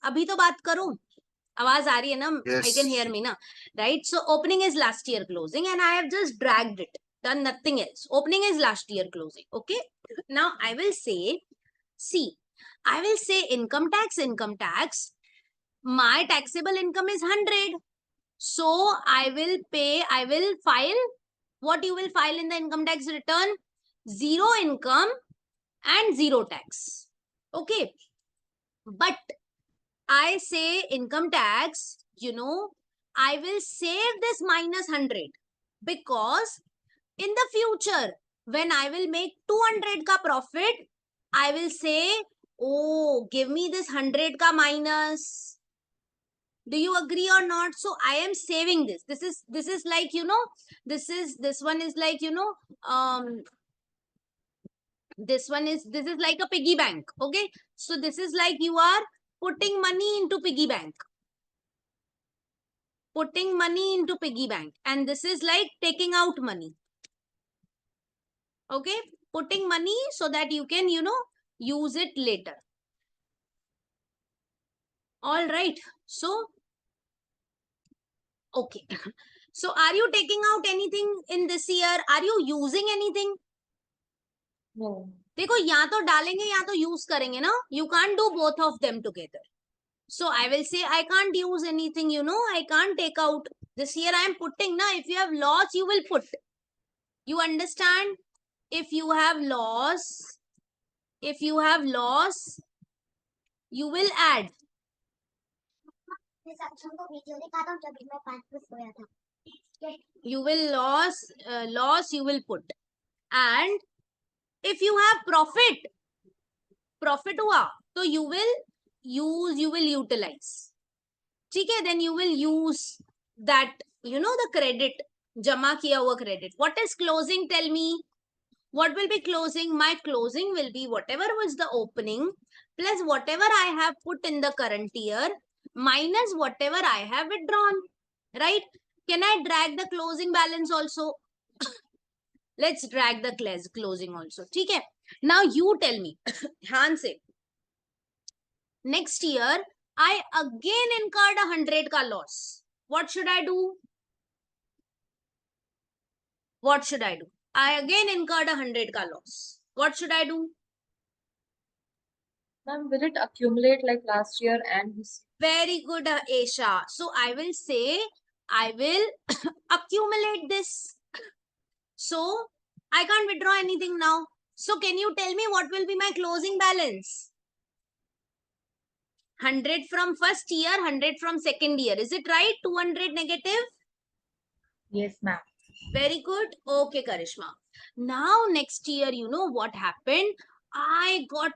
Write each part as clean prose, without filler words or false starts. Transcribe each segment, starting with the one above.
अभी तो बात करूं, आवाज आ रही है ना? Yes. I can hear me ना, right? So opening is last year closing and I have just dragged it, done nothing else. Opening is last year closing. Okay, now I will say, see, I will say income tax. My taxable income is 100, so I will file what you will file in the income tax return: zero income and zero tax. Okay, but I say income tax, I will save this minus 100, because in the future, when I will make 200 ka profit, I will say, oh, give me this 100 ka minus. Do you agree or not? So I am saving this. This is like, this one is like, this is like a piggy bank. Okay, so this is like you are putting money into piggy bank. And this is like taking out money. Okay, putting money so that you can use it later. All right, so okay. So are you taking out anything in this year? Are you using anything? No. देखो, या तो डालेंगे या तो use करेंगे ना. You can't do both of them together. So I will say I can't use anything, I can't take out. This year I am putting na. If you have loss, you will put. You understand? If you have loss, you will add. You will loss you will put. And if you have profit हुआ, तो you will utilize. ठीक है, then you will use that, the credit, जमा किया हुआ credit. What is closing? Tell me. What will be closing? My closing will be whatever was the opening plus whatever I have put in the current year minus whatever I have withdrawn. Right? Can I drag the closing balance also? Let's drag the closing also. ठीक है? Now you tell me. ध्यान से. Next year, I again incurred 100 ka loss. What should I do? I again incurred 100 ka loss. What should I do? Ma'am, will it accumulate like last year and this? Very good, Aisha. So I will say, I will accumulate this. So I can't withdraw anything now. So can you tell me what will be my closing balance? 100 from first year, 100 from second year. Is it right? 200 negative? Yes, ma'am. Very good. Okay, Karishma. Now next year, you know what happened? I got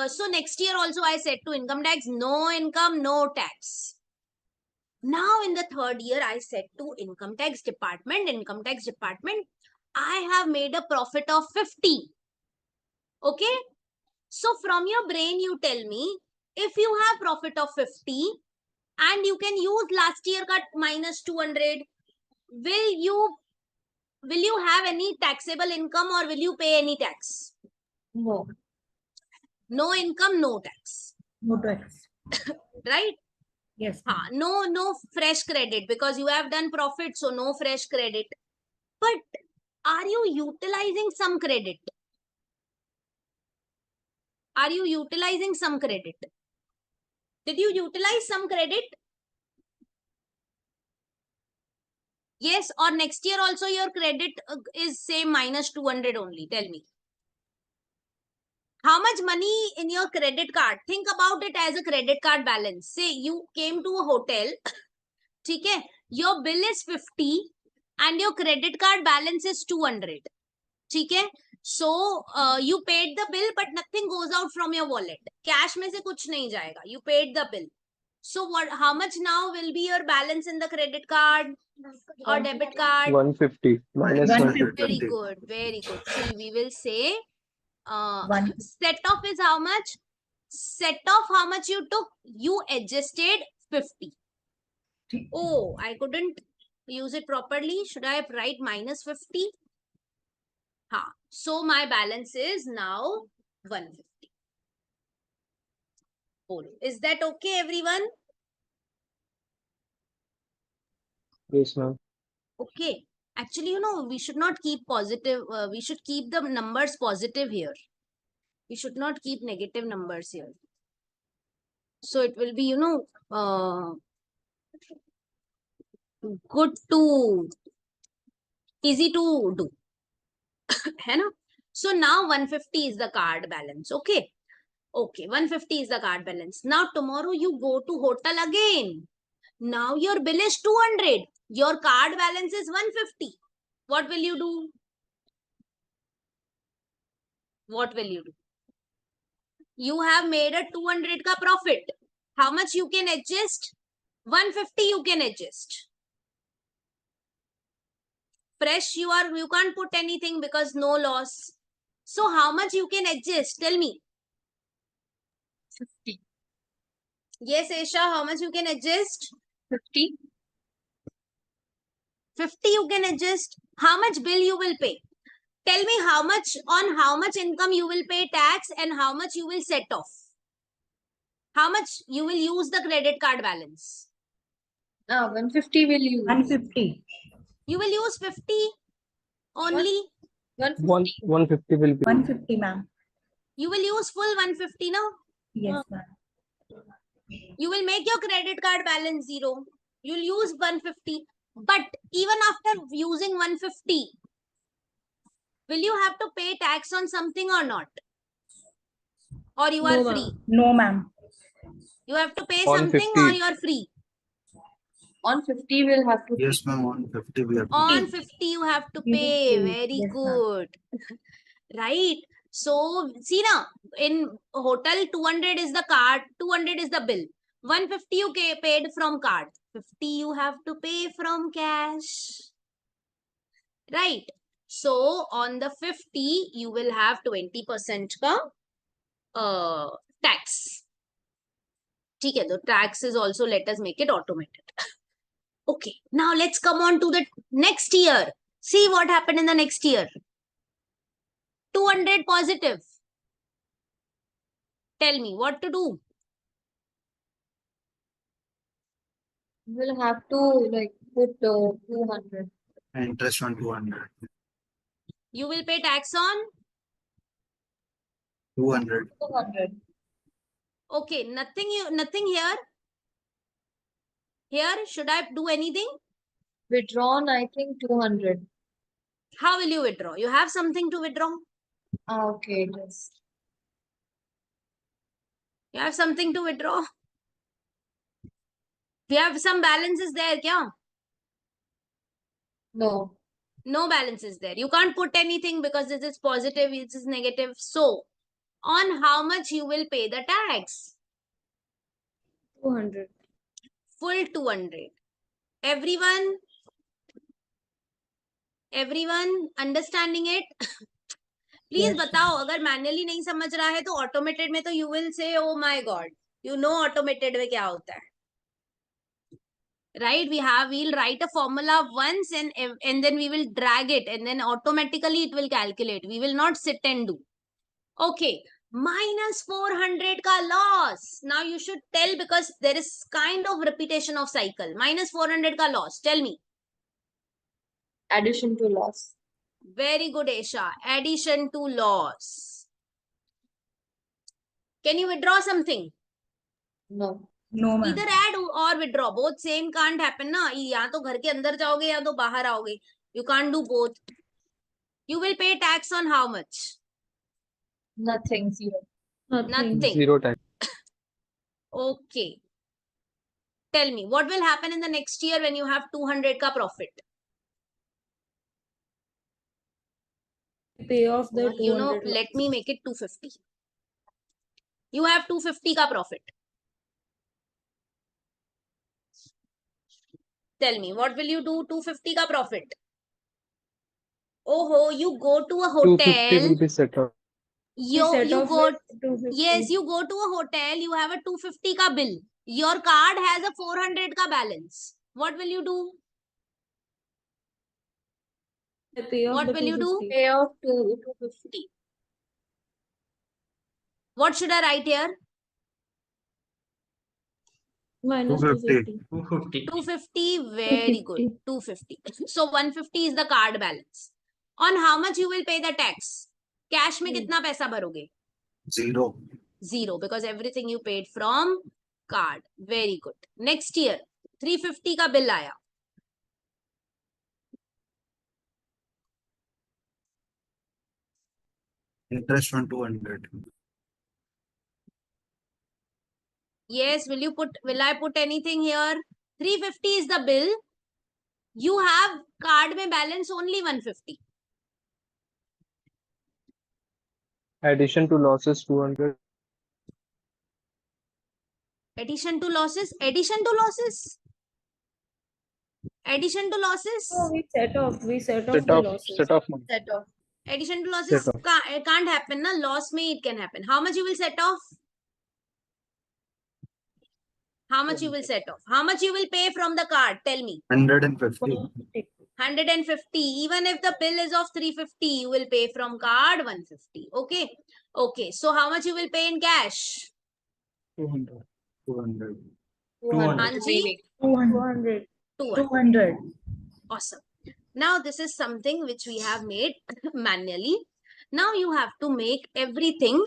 so next year also I said to income tax, no income, no tax. Now in the third year, I said to income tax department, I have made a profit of 50. Okay. So from your brain, you tell me, if you have profit of 50 and you can use last year cut minus 200, will you have any taxable income or will you pay any tax? No. No income, no tax. No tax. Right? Yes. No fresh credit because you have done profit, so no fresh credit. But are you utilizing some credit? Are you utilizing some credit? Did you utilize some credit? Yes, or next year also your credit is say minus 200 only. Tell me. How much money in your credit card? Think about it as a credit card balance. Say you came to a hotel. Okay, your bill is 50 and your credit card balance is 200. Okay, so you paid the bill but nothing goes out from your wallet. Cash में से कुछ नहीं जाएगा. You paid the bill. So how much now will be your balance in the credit card or debit card? 150 minus 150. Very good, very good. See, we will say One. set off is how much? Set off how much you took? You adjusted 50. Oh, I couldn't use it properly. Should I write minus 50? So my balance is now 150. whole. Is that okay, everyone? Yes, ma'am. Okay. Actually, you know, we should not keep positive. We should keep the numbers positive here. We should not keep negative numbers here. So it will be, you know, good to, easy to do. है ना? So now 150 is the card balance. Okay. Okay. 150 is the card balance. Now tomorrow you go to hotel again. Now your bill is 200. Your card balance is 150. What will you do? What will you do? You have made a 200 ka profit. How much you can adjust? 150 you can adjust. Fresh you can't put anything because no loss. So how much you can adjust? Tell me. 50. Yes, Aisha, how much you can adjust? 50. 50 you can adjust. How much bill you will pay? Tell me how much income you will pay tax and how much you will set off. How much you will use the credit card balance? 150 will use. 150. You will use 50 only. 150. 150 will be. 150, ma'am. You will use full 150 now. Yes, ma'am. You will make your credit card balance 0. You'll use 150. But even after using 150, will you have to pay tax on something or not? Or you are free? No, ma'am. You have to pay On something 50. or you are free? On 50 we'll have to. Yes, ma'am. On 50 we have to. On 50 you have to You pay. will pay. Very Yes, ma'am. good. Right. So see now, in hotel 200 is the card, 200 is the bill. 150 you paid from card. 50 you have to pay from cash. Right. So on the 50 you will have 20% ka tax. ठीक है, the tax is also, let us make it automated. Okay, now let's come on to the next year. See what happened in the next year. 200 positive. Tell me what to do. We'll have to like put 200. Interest on 200. You will pay tax on? 200. 200. Okay, nothing here. Here, should I do anything? Withdrawn, I think 200. How will you withdraw? You have something to withdraw? Okay, yes. You have something to withdraw? We have some balances there, kya? No. No balance is there. You can't put anything because this is positive, this is negative. So, on how much you will pay the tax? 200. Full 200. Everyone understanding it? Please Yes. बताओ, अगर manually नहीं समझ रहा है तो automated में तो you will say oh my God, you know automated में क्या होता है. Right, we'll write a formula once and then we will drag it and then automatically it will calculate. We will not sit and do. Okay, minus 400 ka loss. Now you should tell, because there is kind of repetition of cycle. Minus 400 ka loss. Tell me. Addition to loss. Very good, Aisha. Addition to loss. Can you withdraw something? No. No, ma'am. Either add or withdraw. Both same can't happen ना. या तो घर के अंदर जाओगे या तो बाहर आओगे. You can't do both. You will pay tax on how much? Nothing. Zero. Nothing. Zero tax. Okay. Tell me, what will happen in the next year when you have 200 ka profit? Pay off the 200. You know, let me make it 250. You have 250 ka profit. Tell me, what will you do 250 ka profit? Oh, you go to a 250 hotel. will be set up. You go, yes, you go to a hotel, you have a 250 ka bill. Your card has a 400 ka balance. What will you do? What will you do? Pay off to 250. What should I write here? Minus 250. 250. 250, very good. 250. So 150 is the card balance. On how much you will pay the tax? Cash में कितना पैसा भरोगे? 0. 0, because everything you paid from card. Very good. Next year 350 का bill आया. Interest on 200. Yes, will I put anything here? 350 is the bill. You have card में balance only 150. Addition to losses 200. Addition to losses. Addition to losses. Addition to losses. Oh, we set off Set the off, losses. set off money. Set off. Addition to losses Set off. can't happen. Na? Loss may it can happen. How much you will set off? How much you will set off? How much you will pay from the card? Tell me. 150. 150. Even if the bill is of 350, you will pay from card 150. Okay. Okay. So how much you will pay in cash? 200. 200. 200. Anji? 200. 200. 200. Awesome. Now this is something which we have made manually. Now you have to make everything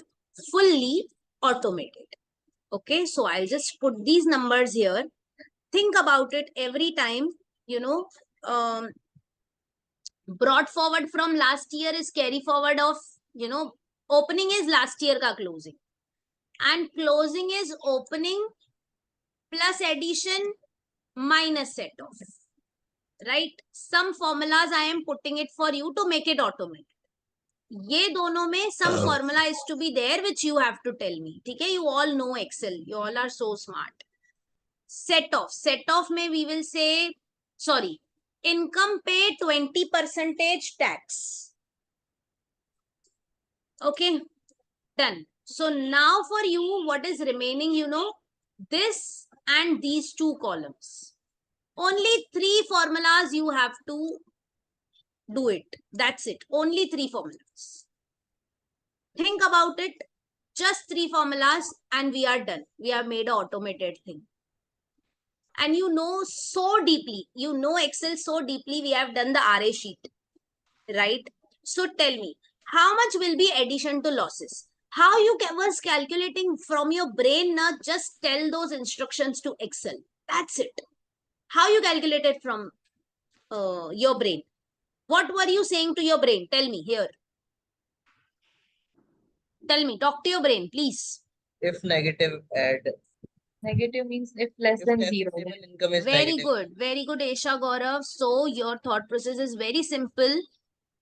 fully automated. Okay, so I'll just put these numbers here. Think about it every time, you know, brought forward from last year is carry forward of, you know, opening is last year ka closing. And closing is opening plus addition minus set off. Right? Some formulas I am putting it for you to make it automated. ये दोनों में some formula is to be there which you have to tell me. ठीक है? You all know Excel. You all are so smart. Set off. Set off में we will say, sorry, income pay 20% tax. Okay? Done. So now for you, what is remaining, you know, this and these two columns. Only 3 formulas you have to do it. That's it. Only 3 formulas. Think about it. Just 3 formulas and we are done. We have made an automated thing. And you know so deeply. You know Excel so deeply. We have done the RA sheet. Right? So tell me, how much will be addition to losses? How you was calculating from your brain? Not just tell those instructions to Excel. That's it. How you calculated from your brain? What were you saying to your brain? Tell me here. Tell me. Talk to your brain, please. If negative, add. Negative means if less than 0. Income is Very negative. good. Very good, Esha Gaurav. So your thought process is very simple.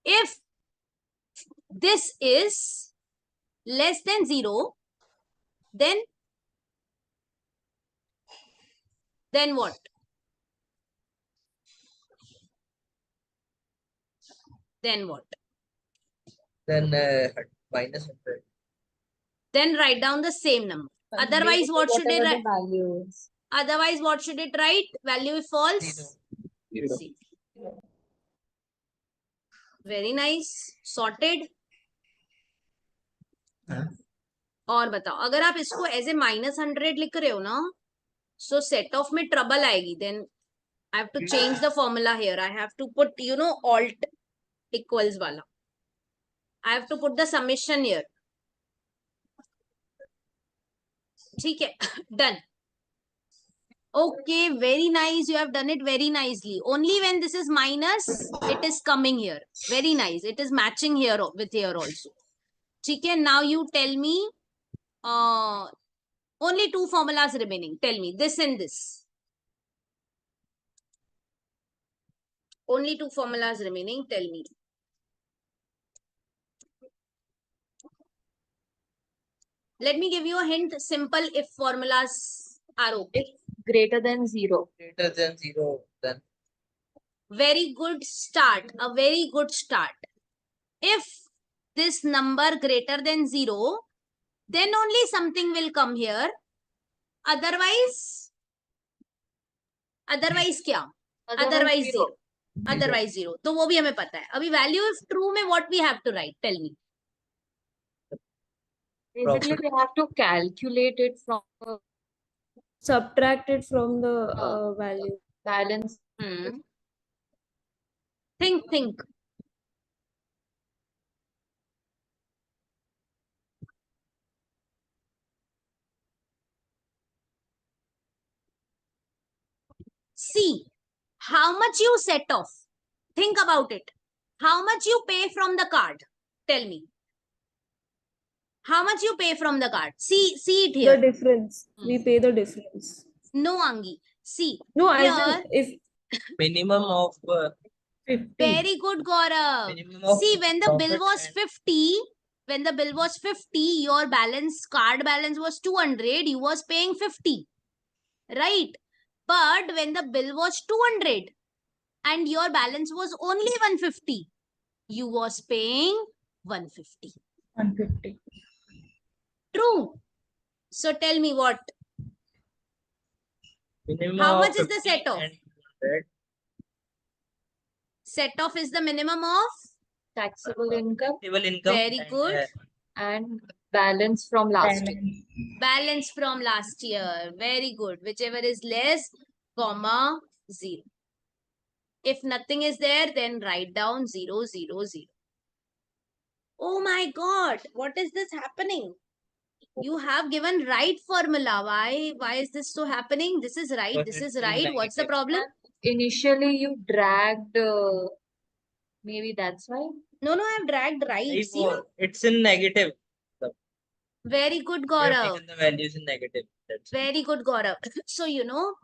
If this is less than 0, then what? Then what? Then minus 100. Then write down the same number. Otherwise, what should it write? Value is. Otherwise, what should it write? Value is false. 0. See. Very nice. Sorted. और बताओ अगर आप इसको as a -100 लिख रहे हो ना, so set off में ट्रबल आएगी. Then I have to change the formula here. I have to put, you know, alt equals wala. I have to put the summation here. ठीक है. Done. Okay, very nice. You have done it very nicely. Only when this is minus, it is coming here. Very nice. It is matching here with here also. ठीक है. Now you tell me. Only 2 formulas remaining. Tell me this and this. Only 2 formulas remaining. Tell me. Let me give you a hint. Simple if formulas are okay. Greater than 0. Greater than 0. Then Very good start. A very good start. If this number greater than 0, then only something will come here. Otherwise क्या? Otherwise 0. Otherwise 0. तो वो भी हमें पता है. अभी value if true में what we have to write? Tell me. Basically, we have to calculate it from subtracted from the value. Balance. Hmm. Think. See, how much you set off. Think about it. How much you pay from the card? Tell me. How much you pay from the card? See it The here. difference. We pay the difference. No, Angi. See, No, I here. said if minimum of 50. Very good, Gaurav. minimum of See, when the bill profit was and 50, your card balance was 200, you was paying 50. Right? But when the bill was 200 and your balance was only 150, you was paying 150. 150. True. So tell me what? minimum How of much is the 50 set off? and 200. Set off is the minimum of? Taxable income Taxable income Very and, good. and balance from last year. Balance from last year. Very good. Whichever is less, comma, 0. If nothing is there, then write down 0, 0, 0. Oh my God. What is this happening? You have given right formula. Why is this so happening? This is right. Because This it's is in right. What's the negative. problem? Initially, you dragged. Maybe that's why. No, I've dragged right. See, no? It's in negative. Very good, We have Gaurav. taken the values in negative. That's it. Very good, Gaurav. So, no,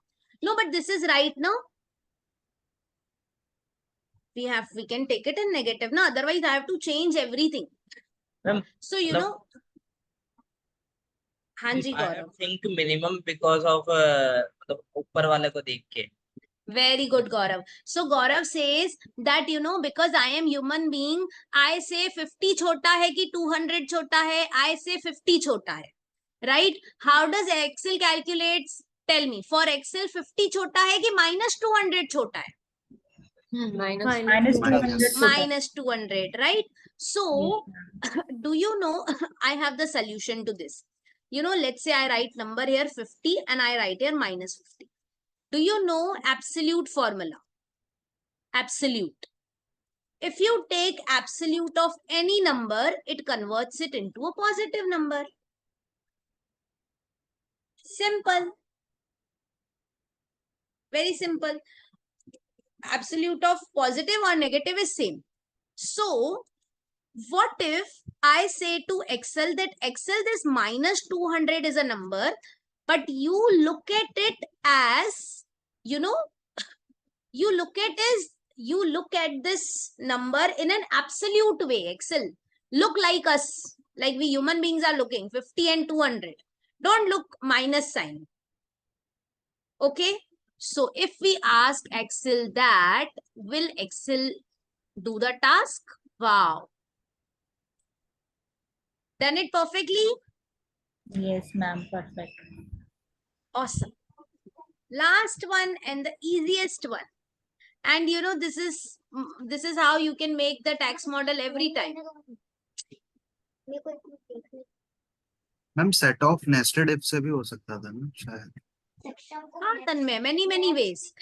but this is right, no? We can take it in negative, no? Otherwise, I have to change everything. Ma'am, So, no. Hanji, I Gaurav. think minimum because of मतलब ऊपर वाले को देख के. Very good, Gaurav. So Gaurav says that, because I am human being, I say 50 chota hai ki 200 chota hai, I say 50 chota hai. Right? How does Excel calculates? Tell me. For Excel, 50 chota hai ki minus 200 chota hai? Minus 200. Minus 200, right? So, do you know, I have the solution to this. Let's say I write number here 50 and I write here minus 50. Do you know absolute formula? Absolute. If you take absolute of any number, it converts it into a positive number. Simple. Very simple. Absolute of positive or negative is same. So, what if I say to Excel that Excel, this minus 200 is a number, but you look at it as, you look at this number in an absolute way. Excel, look like us, like we human beings are looking, 50 and 200. Don't look minus sign. Okay. So if we ask Excel that, will Excel do the task? Wow. Done it perfectly? Yes, ma'am. Perfect. Awesome. Last one and the easiest one. And this is how you can make the tax model every time. Ma'am set of nested if से भी हो सकता था ना शायद. Many ways.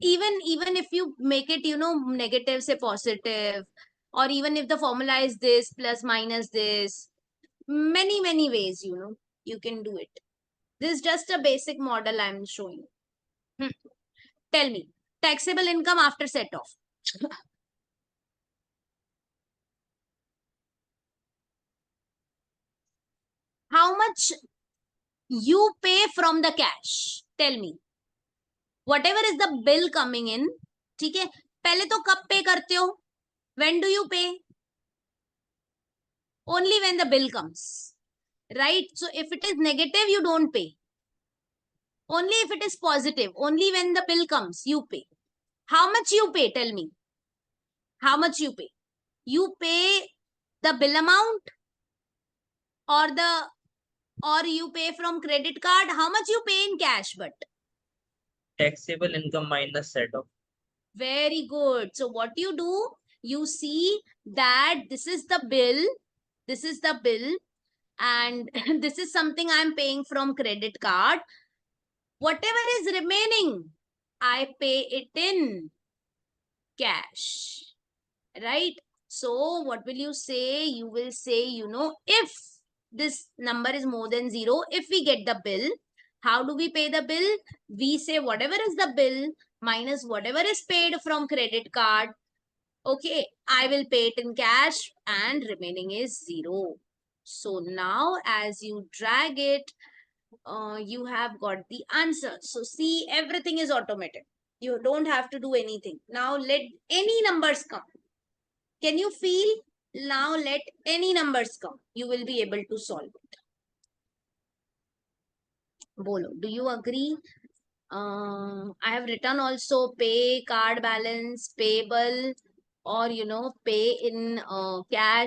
Even if you make it, negative say positive, or even if the formula is this plus minus this, many ways, you can do it. This is just a basic model I'm showing. Tell me, taxable income after set off. How much you pay from the cash? Tell me. Whatever is the bill coming in, ठीक है? पहले तो कब pay करते हो? When do you pay? Only when the bill comes, right? So if it is negative, you don't pay. Only if it is positive, only when the bill comes, you pay. How much you pay? Tell me. How much you pay? You pay the bill amount or you pay from credit card. How much you pay in cash? But Taxable income minus set off. very good. So what you do, you see that this is the bill. This is the bill. and this is something I'm paying from credit card. Whatever is remaining, I pay it in cash, right? So what will you say? You will say, you know, if this number is more than 0, if we get the bill, how do we pay the bill? We say whatever is the bill minus whatever is paid from credit card. Okay, I will pay it in cash and remaining is 0. So now as you drag it, you have got the answer. So see, everything is automated. You don't have to do anything. Now let any numbers come. Can you feel? Now let any numbers come. You will be able to solve it. Bolo, do you agree? I have written also pay, card balance, payable, or pay in cash.